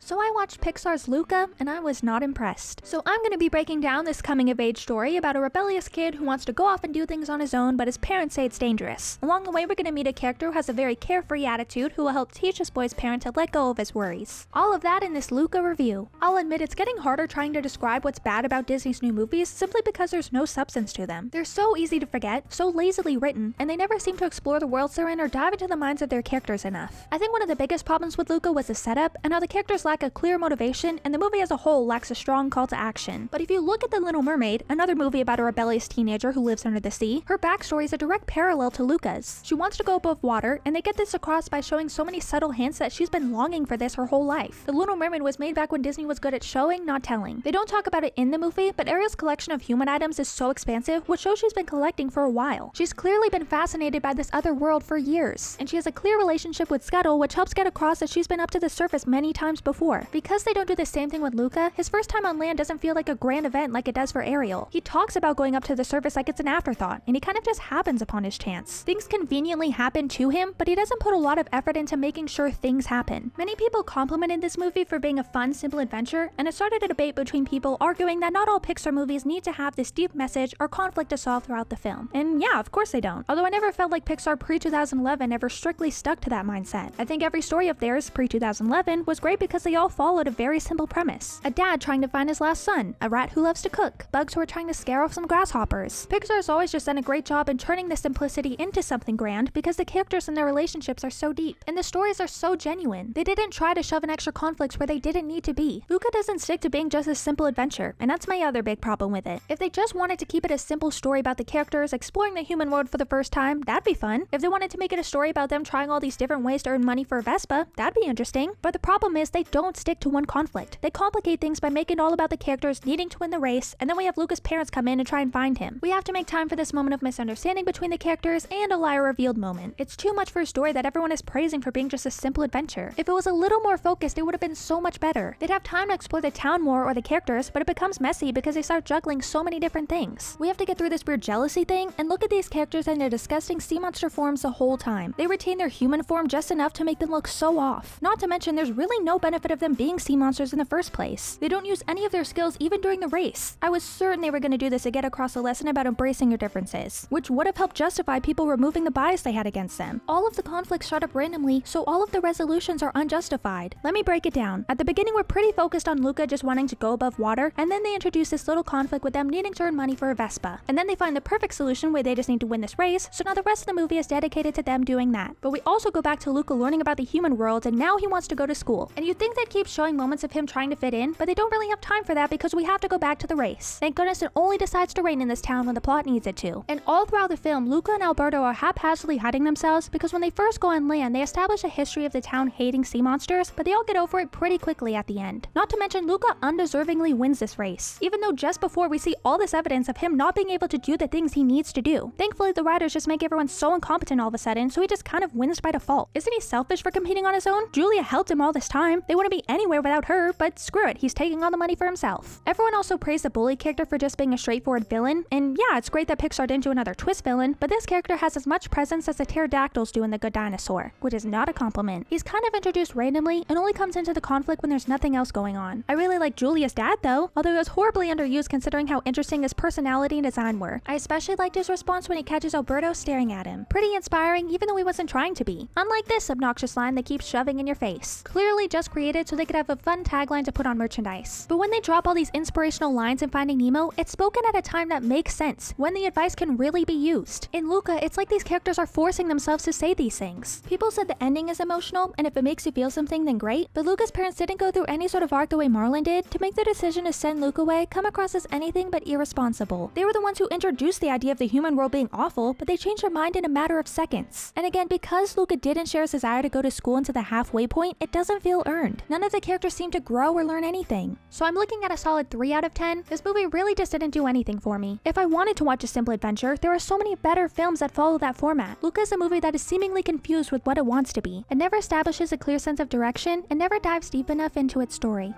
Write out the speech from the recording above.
So I watched Pixar's Luca, and I was not impressed. So I'm going to be breaking down this coming-of-age story about a rebellious kid who wants to go off and do things on his own, but his parents say it's dangerous. Along the way, we're going to meet a character who has a very carefree attitude who will help teach this boy's parent to let go of his worries. All of that in this Luca review. I'll admit it's getting harder trying to describe what's bad about Disney's new movies simply because there's no substance to them. They're so easy to forget, so lazily written, and they never seem to explore the worlds they're in or dive into the minds of their characters enough. I think one of the biggest problems with Luca was the setup and how the characters lack a clear motivation and the movie as a whole lacks a strong call to action. But if you look at The Little Mermaid, another movie about a rebellious teenager who lives under the sea, her backstory is a direct parallel to Luca's. She wants to go above water, and they get this across by showing so many subtle hints that she's been longing for this her whole life. The Little Mermaid was made back when Disney was good at showing, not telling. They don't talk about it in the movie, but Ariel's collection of human items is so expansive, which shows she's been collecting for a while. She's clearly been fascinated by this other world for years, and she has a clear relationship with Scuttle, which helps get across that she's been up to the surface many times before. Because they don't do the same thing with Luca, his first time on land doesn't feel like a grand event like it does for Ariel. He talks about going up to the surface like it's an afterthought, and he kind of just happens upon his chance. Things conveniently happen to him, but he doesn't put a lot of effort into making sure things happen. Many people complimented this movie for being a fun, simple adventure, and it started a debate between people arguing that not all Pixar movies need to have this deep message or conflict to solve throughout the film. And yeah, of course they don't. Although I never felt like Pixar pre-2011 ever strictly stuck to that mindset. I think every story of theirs pre-2011 was great because they all followed a very simple premise. A dad trying to find his lost son, a rat who loves to cook, bugs who are trying to scare off some grasshoppers. Pixar's always just done a great job in turning the simplicity into something grand because the characters and their relationships are so deep, and the stories are so genuine. They didn't try to shove in extra conflicts where they didn't need to be. Luca doesn't stick to being just a simple adventure, and that's my other big problem with it. If they just wanted to keep it a simple story about the characters exploring the human world for the first time, that'd be fun. If they wanted to make it a story about them trying all these different ways to earn money for Vespa, that'd be interesting. But the problem is they don't stick to one conflict. They complicate things by making it all about the characters needing to win the race, and then we have Luca's parents come in and try and find him. We have to make time for this moment of misunderstanding between the characters and a liar revealed moment. It's too much for a story that everyone is praising for being just a simple adventure. If it was a little more focused, it would have been so much better. They'd have time to explore the town more or the characters, but it becomes messy because they start juggling so many different things. We have to get through this weird jealousy thing and look at these characters in their disgusting sea monster forms the whole time. They retain their human form just enough to make them look so off. Not to mention there's really no benefit of them being sea monsters in the first place. They don't use any of their skills even during the race. I was certain they were going to do this to get across a lesson about embracing your differences, which would have helped justify people removing the bias they had against them. All of the conflicts start up randomly, so all of the resolutions are unjustified. Let me break it down. At the beginning, we're pretty focused on Luca just wanting to go above water, and then they introduce this little conflict with them needing to earn money for a Vespa. And then they find the perfect solution where they just need to win this race, so now the rest of the movie is dedicated to them doing that. But we also go back to Luca learning about the human world, and now he wants to go to school. And you'd think they'd keep showing moments of him trying to fit in, but they don't really have time for that because we have to go back to the race. Thank goodness it only decides to rain in this town when the plot needs it to. And all throughout the film, Luca and Alberto are haphazardly hiding themselves because when they first go on land, they establish a history of the town hating sea monsters, but they all get over it pretty quickly at the end. Not to mention, Luca undeservingly wins this race, even though just before we see all this evidence of him not being able to do the things he needs to do. Thankfully, the writers just make everyone so incompetent all of a sudden, so he just kind of wins by default. Isn't he selfish for competing on his own? Julia helped him all this time. They wouldn't be anywhere without her, but screw it, he's taking all the money for himself. Everyone also praised the bully character for just being a straightforward villain, and yeah, it's great that Pixar didn't do another twist villain, but this character has as much presence as the pterodactyls do in The Good Dinosaur, which is not a compliment. He's kind of introduced randomly and only comes into the conflict when there's nothing else going on. I really like Julia's dad though, although he was horribly underused considering how interesting his personality and design were. I especially liked his response when he catches Alberto staring at him. Pretty inspiring even though he wasn't trying to be. Unlike this obnoxious line they keep shoving in your face. Clearly just created so they could have a fun tagline to put on merchandise. But when they drop all these inspirational lines in Finding Nemo, it's spoken at a time that makes sense, when the advice can really be used. In Luca, it's like these characters are forcing themselves to say these things. People said the ending is emotional, and if it makes you feel something then great, but Luca's parents didn't go through any sort of arc the way Marlon did to make the decision to send Luca away come across as anything but irresponsible. They were the ones who introduced the idea of the human world being awful, but they changed their mind in a matter of seconds. And again, because Luca didn't share his desire to go to school into the halfway point, it doesn't feel earned. None of the characters seem to grow or learn anything. So I'm looking at a solid 3 out of 10. This movie really just didn't do anything for me. If I wanted to watch a simple adventure, there are so many better films that follow that format. Luca is a movie that is seemingly confused with what it wants to be. It never establishes a clear sense of direction and never dives deep enough into its story.